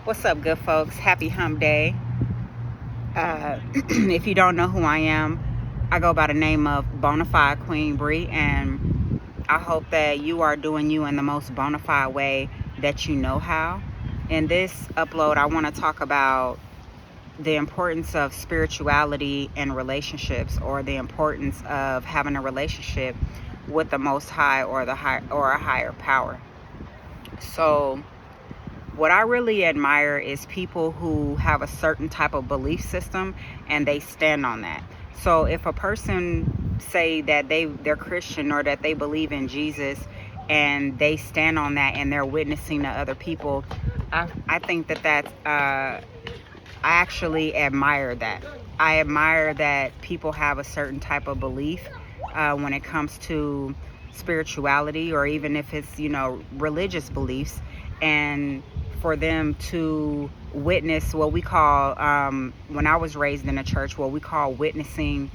What's up, good folks? Happy Hump Day. If you don't know who I am, I go by the name of Bonafide Queen Bree, and I hope that you are doing you in the most bona fide way that you know how. In this upload, I want to talk about the importance of spirituality and relationships, or the importance of having a relationship with the Most High or a higher power. So, what I really admire is people who have a certain type of belief system and they stand on that. So if a person say that they're Christian or that they believe in Jesus and they stand on that and they're witnessing to other people, I think that's I actually admire that. I admire that people have a certain type of belief when it comes to spirituality, or even if it's religious beliefs, and for them to witness what we call, when I was raised in a church, what we call witnessing,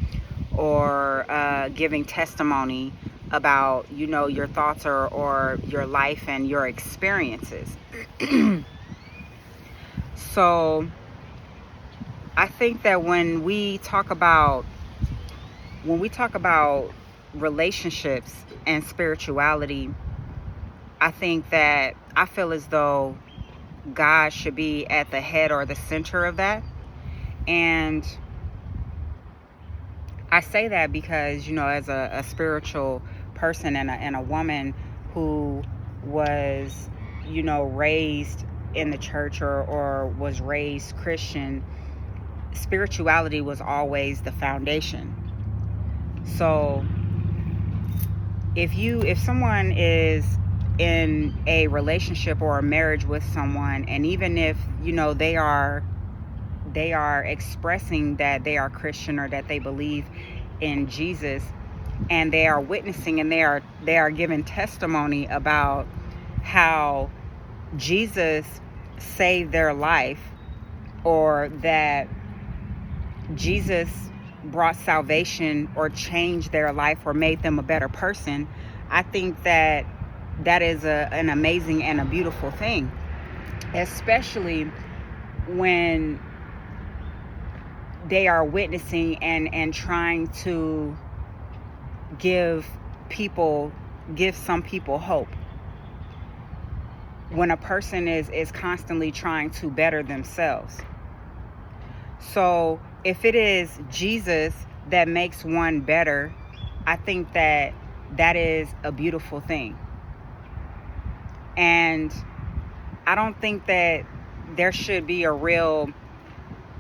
or giving testimony about your thoughts, or your life and your experiences. So I think that when we talk about relationships and spirituality, I feel as though God should be at the head or the center of that. And I say that because, as a spiritual person and a woman who was, raised in the church, or was raised Christian, spirituality was always the foundation. So if someone is in a relationship or a marriage with someone, and even if they are expressing that they are Christian or that they believe in Jesus, and they are witnessing and they are giving testimony about how Jesus saved their life, or that Jesus brought salvation or changed their life or made them a better person, I think that is an amazing and a beautiful thing, especially when they are witnessing and trying to give some people hope. When a person is constantly trying to better themselves. So if it is Jesus that makes one better, I think that is a beautiful thing. And I don't think that there should be a real,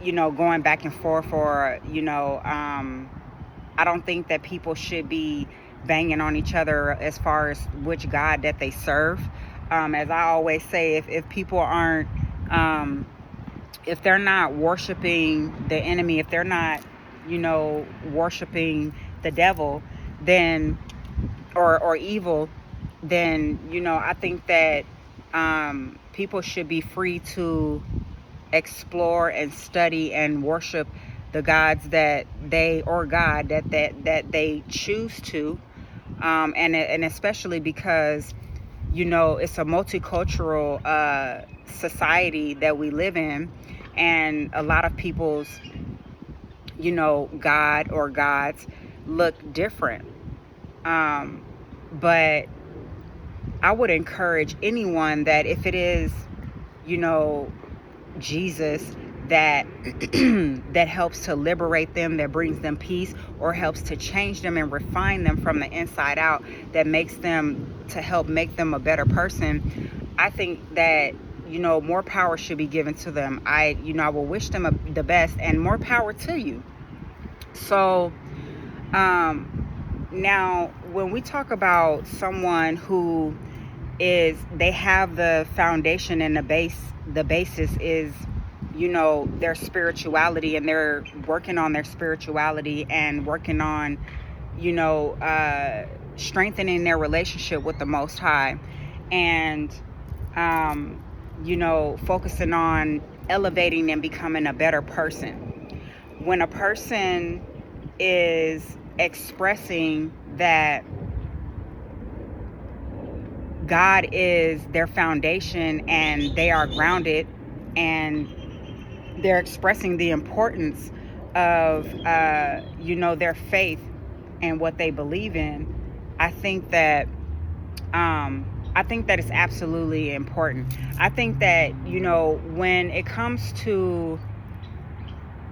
going back and forth, or, I don't think that people should be banging on each other as far as which God that they serve. As I always say, if people aren't, if they're not worshiping the enemy, if they're not, worshiping the devil, then, or evil, then, I think that people should be free to explore and study and worship the gods that God that they choose to, and especially because it's a multicultural society that we live in, and a lot of people's God or gods look different, but I would encourage anyone that if it is Jesus that that helps to liberate them, that brings them peace, or helps to change them and refine them from the inside out, that makes them, to help make them a better person, I think that more power should be given to them. I will wish them the best, and more power to you. So now when we talk about someone who they have the foundation and the basis is their spirituality, and they're working on their spirituality and working on strengthening their relationship with the Most High, and focusing on elevating and becoming a better person. When a person is expressing that God is their foundation and they are grounded and they're expressing the importance of their faith and what they believe in. I think that it's absolutely important. I think that when it comes to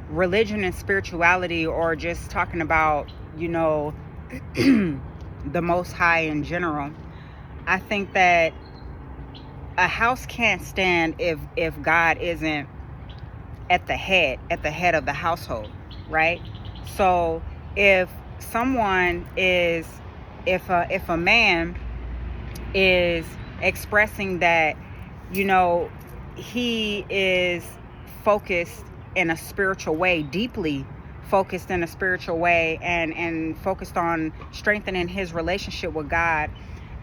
religion and spirituality, or just talking about the Most High in general, I think that a house can't stand if God isn't at the head of the household, right? So if someone is if a man is expressing that he is focused in a spiritual way, deeply focused in a spiritual way, and focused on strengthening his relationship with God,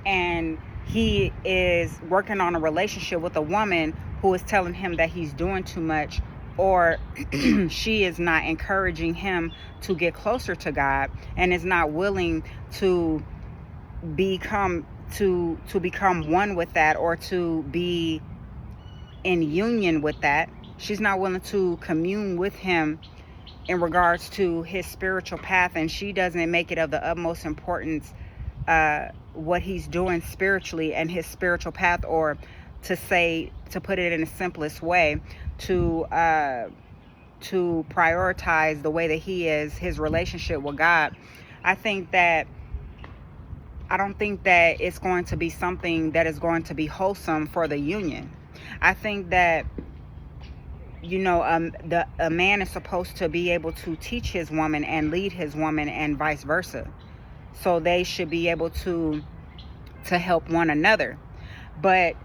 and he is working on a relationship with a woman who is telling him that he's doing too much, or she is not encouraging him to get closer to God, and is not willing to become one with that, or to be in union with that. She's not willing to commune with him in regards to his spiritual path, and she doesn't make it of the utmost importance what he's doing spiritually and his spiritual path, or to put it in the simplest way, to prioritize the way that he is, his relationship with God. I don't think that it's going to be something that is going to be wholesome for the union. I think that a man is supposed to be able to teach his woman and lead his woman, and vice versa. So they should be able to help one another. But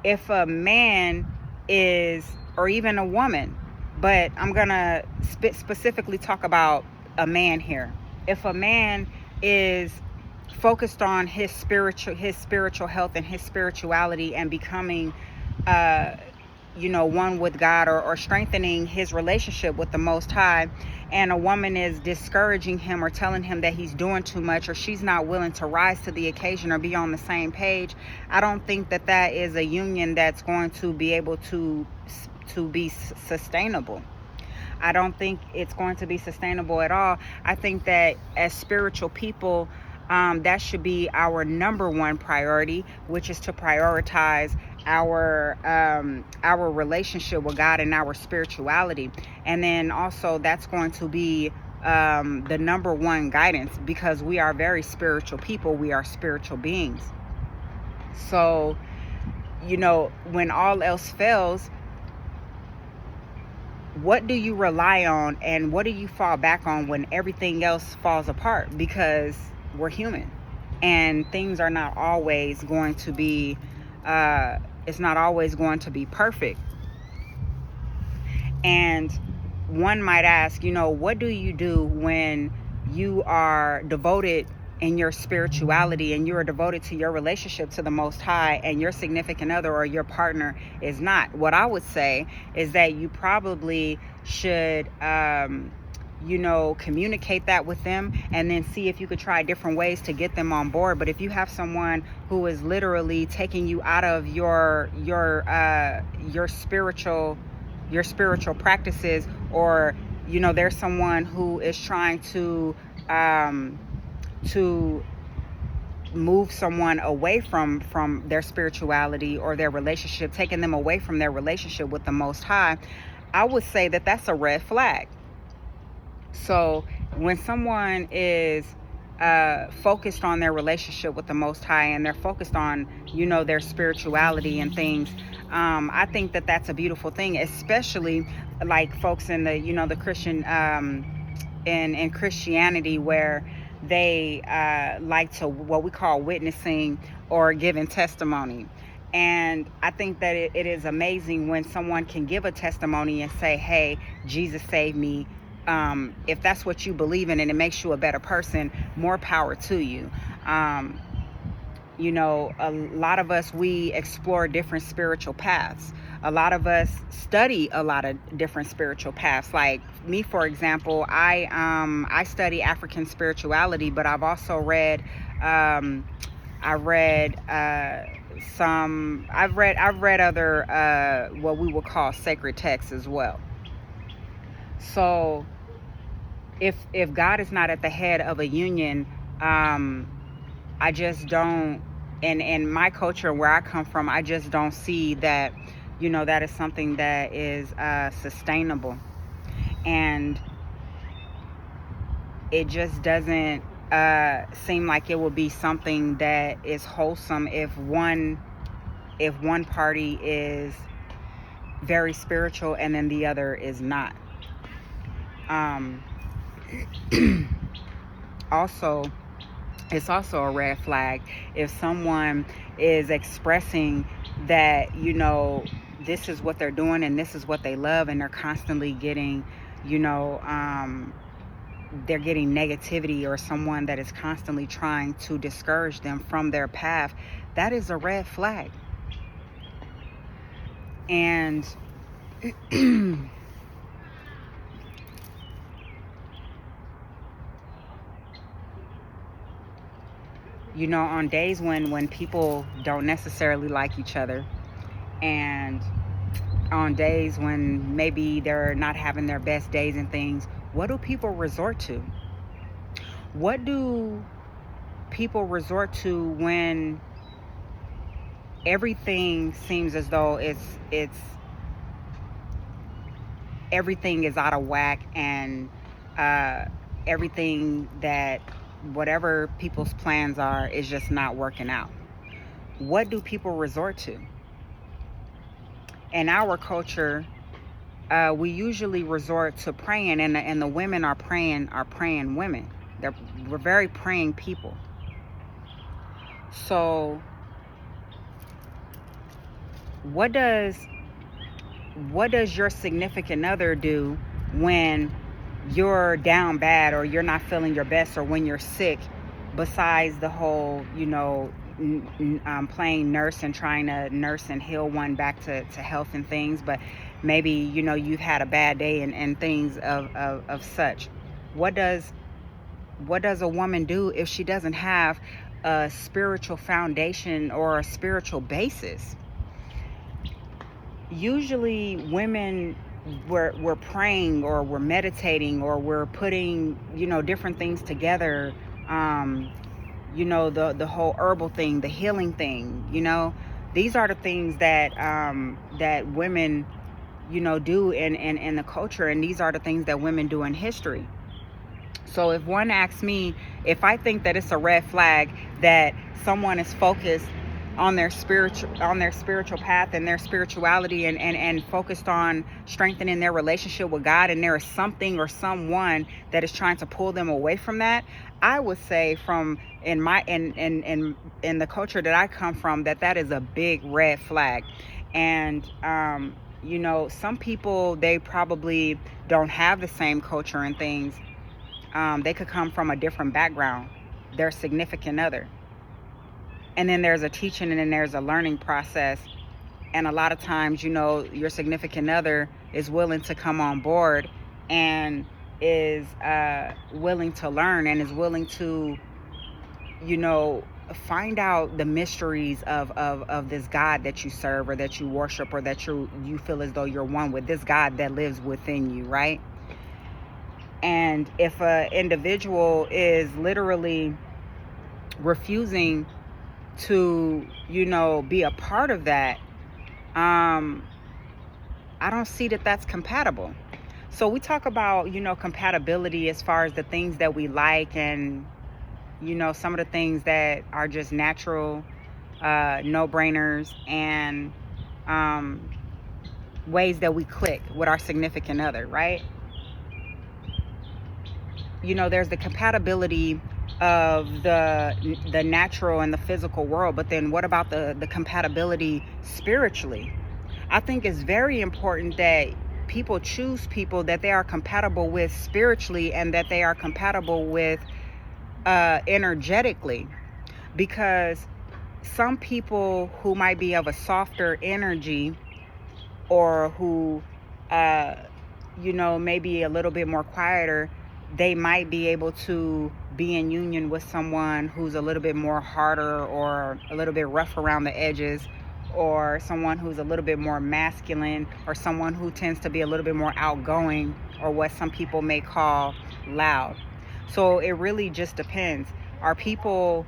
if a man is, or even a woman, but I'm gonna specifically talk about a man here. If a man is focused on his spiritual health and his spirituality, and becoming one with God, or strengthening his relationship with the Most High, and a woman is discouraging him or telling him that he's doing too much, or she's not willing to rise to the occasion or be on the same page, I don't think that is a union that's going to be able to be sustainable. I don't think it's going to be sustainable at all. I think that as spiritual people, that should be our number one priority, which is to prioritize our relationship with God and our spirituality. And then also that's going to be the number one guidance, because we are very spiritual people. We are spiritual beings. So, when all else fails, what do you rely on, and what do you fall back on when everything else falls apart? Because we're human, and things are not always going to be it's not always going to be perfect. And one might ask, what do you do when you are devoted in your spirituality, and you are devoted to your relationship to the Most High, and your significant other or your partner is not? What I would say is that you probably should communicate that with them, and then see if you could try different ways to get them on board. But if you have someone who is literally taking you out of your spiritual practices, or there's someone who is trying to move someone away from their spirituality or their relationship, taking them away from their relationship with the Most High, I would say that that's a red flag. So when someone is focused on their relationship with the Most High, and they're focused on their spirituality and things, I think that that's a beautiful thing, especially like folks in the Christian in Christianity, where they like to, what we call, witnessing or giving testimony. And I think that it is amazing when someone can give a testimony and say, hey, Jesus saved me. If that's what you believe in and it makes you a better person, more power to you. A lot of us, we explore different spiritual paths. A lot of us study a lot of different spiritual paths. Like me, for example, I study African spirituality, but I've also read I've read other what we would call sacred texts as well. So if God is not at the head of a union, I just don't, in my culture where I come from, I just don't see that, that is something that is sustainable. And it just doesn't seem like it will be something that is wholesome if one party is very spiritual and then the other is not. Also, it's also a red flag if someone is expressing that, this is what they're doing and this is what they love, and they're constantly getting, they're getting negativity, or someone that is constantly trying to discourage them from their path. That is a red flag. And on days when people don't necessarily like each other, and on days when maybe they're not having their best days and things, what do people resort to? What do people resort to when everything seems as though it's everything is out of whack, and everything that whatever people's plans are is just not working out? What do people resort to? In our culture, we usually resort to praying, and the women are praying women. We're very praying people. So what does your significant other do when you're down bad, or you're not feeling your best, or when you're sick, besides the whole, playing nurse and trying to nurse and heal one back to health and things? But maybe, you've had a bad day and things of such. What does a woman do if she doesn't have a spiritual foundation or a spiritual basis? Usually women, we're praying, or we're meditating, or we're putting, different things together. The whole herbal thing, the healing thing, these are the things that that women, do in the culture, and these are the things that women do in history. So if one asks me if I think that it's a red flag that someone is focused on their spiritual path and their spirituality, and focused on strengthening their relationship with God, and there is something or someone that is trying to pull them away from that, I would say, from in the culture that I come from, that is a big red flag. And some people, they probably don't have the same culture and things. They could come from a different background, their significant other. And then there's a teaching, and then there's a learning process. And a lot of times, your significant other is willing to come on board, and is willing to learn, and is willing to, find out the mysteries of this God that you serve, or that you worship, or that you feel as though you're one with, this God that lives within you, right? And if an individual is literally refusing to, be a part of that, I don't see that that's compatible. So we talk about, compatibility as far as the things that we like, and, some of the things that are just natural, no-brainers, and ways that we click with our significant other, right? There's the compatibility of the natural and the physical world, but then what about the compatibility spiritually? I think it's very important that people choose people that they are compatible with spiritually, and that they are compatible with energetically, because some people who might be of a softer energy, or who maybe a little bit more quieter, they might be able to be in union with someone who's a little bit more harder or a little bit rough around the edges, or someone who's a little bit more masculine, or someone who tends to be a little bit more outgoing, or what some people may call loud. So it really just depends. Are people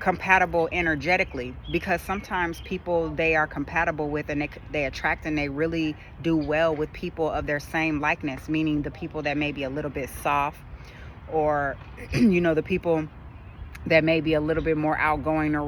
compatible energetically? Because sometimes people they are compatible with, and they attract and they really do well with people of their same likeness, meaning the people that may be a little bit soft, or the people that may be a little bit more outgoing or